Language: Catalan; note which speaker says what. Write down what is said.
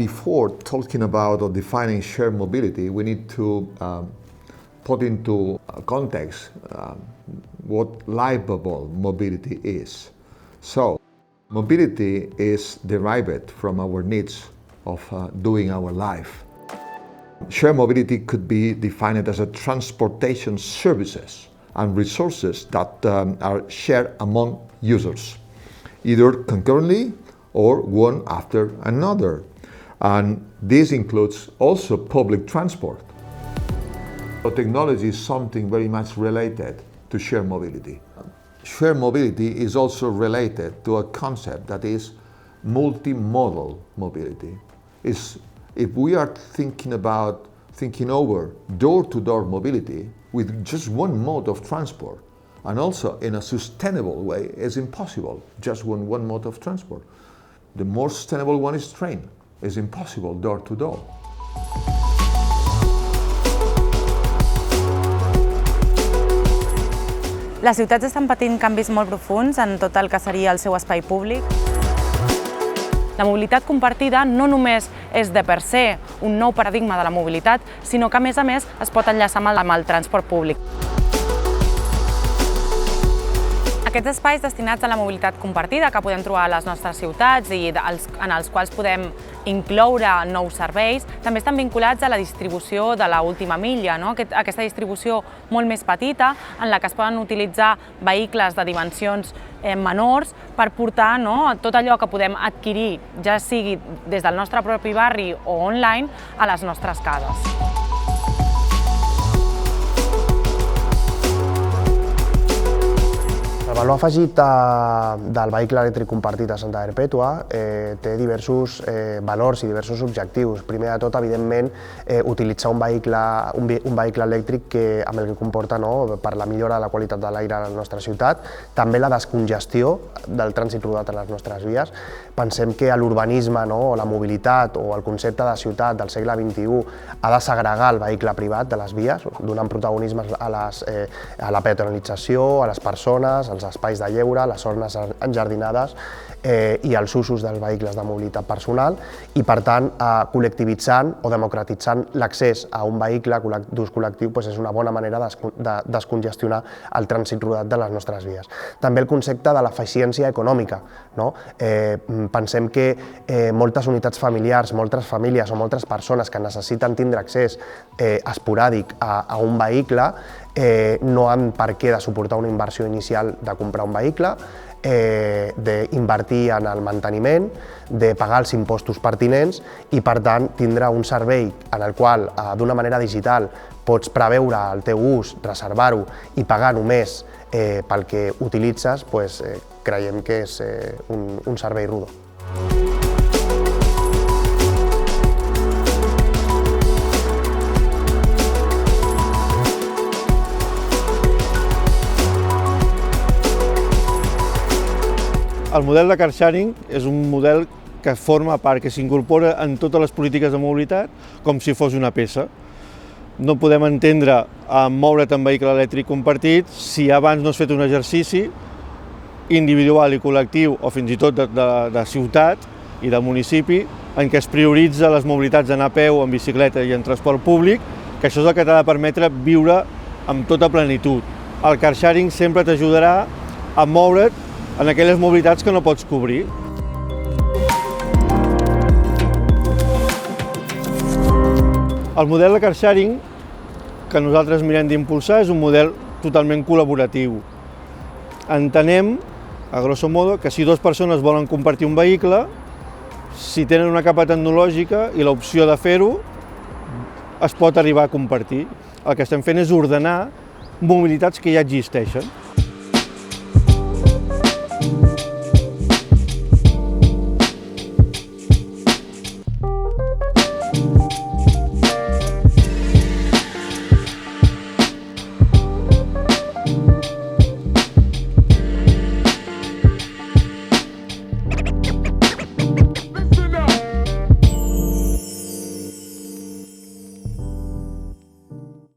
Speaker 1: before talking about or defining shared mobility, we need to put into context what livable mobility is. So, mobility is derived from our needs of doing our life. Shared mobility could be defined as a transportation services and resources that are shared among users, either concurrently or one after another. And this includes also public transport. So technology is something very much related to shared mobility. Shared mobility is also related to a concept that is multimodal mobility. If we are thinking over door-to-door mobility with just one mode of transport, and also in a sustainable way, is impossible, just one mode of transport. The more sustainable one is train. It's impossible door-to-door.
Speaker 2: Les ciutats estan patint canvis molt profuns en tot el que seria el seu espai públic. La mobilitat compartida no només és de per se un nou paradigma de la mobilitat, sinó que a més es pot enllaçar amb el transport públic. Aquests espais destinats a la mobilitat compartida que podem trobar a les nostres ciutats i en els quals podem incloure nous serveis, també estan vinculats a la distribució de l'última milla, aquesta distribució molt més petita en la que es poden utilitzar vehicles de dimensions menors per portar tot allò que podem adquirir, ja sigui des del nostre propi barri o online, a les nostres cases.
Speaker 3: El valor afegit del vehicle elèctric compartit a Santa Perpètua té diversos valors i diversos objectius. Primer de tot, evidentment, utilitzar un vehicle elèctric amb el que comporta per la millora de la qualitat de l'aire a la nostra ciutat, també la descongestió del trànsit rodat a les nostres vies. Pensem que l'urbanisme o la mobilitat o el concepte de ciutat del segle XXI ha de segregar el vehicle privat de les vies, donant protagonisme a la peatonalització, a les persones, als espais de lleure, les zones enjardinades i els usos dels vehicles de mobilitat personal i, per tant, col·lectivitzant o democratitzant l'accés a un vehicle d'ús col·lectiu és una bona manera de descongestionar el trànsit rodat de les nostres vies. També el concepte de l'eficiència econòmica. Pensem que moltes unitats familiars, moltes famílies o moltes persones que necessiten tindre accés esporàdic a un vehicle no han per què de suportar una inversió inicial de comprar un vehicle, d'invertir en el manteniment, de pagar els impostos pertinents i, per tant, tindre un servei en el qual, d'una manera digital, pots preveure el teu ús, reservar-ho i pagar només pel que utilitzes, creiem que és un servei rodó.
Speaker 4: El model de car sharing és un model que forma part, que s'incorpora en totes les polítiques de mobilitat com si fos una peça. No podem entendre moure't en vehicle elèctric compartit si abans no has fet un exercici individual i col·lectiu o fins i tot de ciutat i de municipi en què es prioritza les mobilitats d'anar a peu, en bicicleta i en transport públic, que això és el que t'ha de permetre viure amb tota plenitud. El car sharing sempre t'ajudarà a moure't en aquelles mobilitats que no pots cobrir. El model de car sharing que nosaltres mirem d'impulsar és un model totalment col·laboratiu. Entenem, a grosso modo, que si dues persones volen compartir un vehicle, si tenen una capa tecnològica i l'opció de fer-ho, es pot arribar a compartir. El que estem fent és ordenar mobilitats que ja existeixen.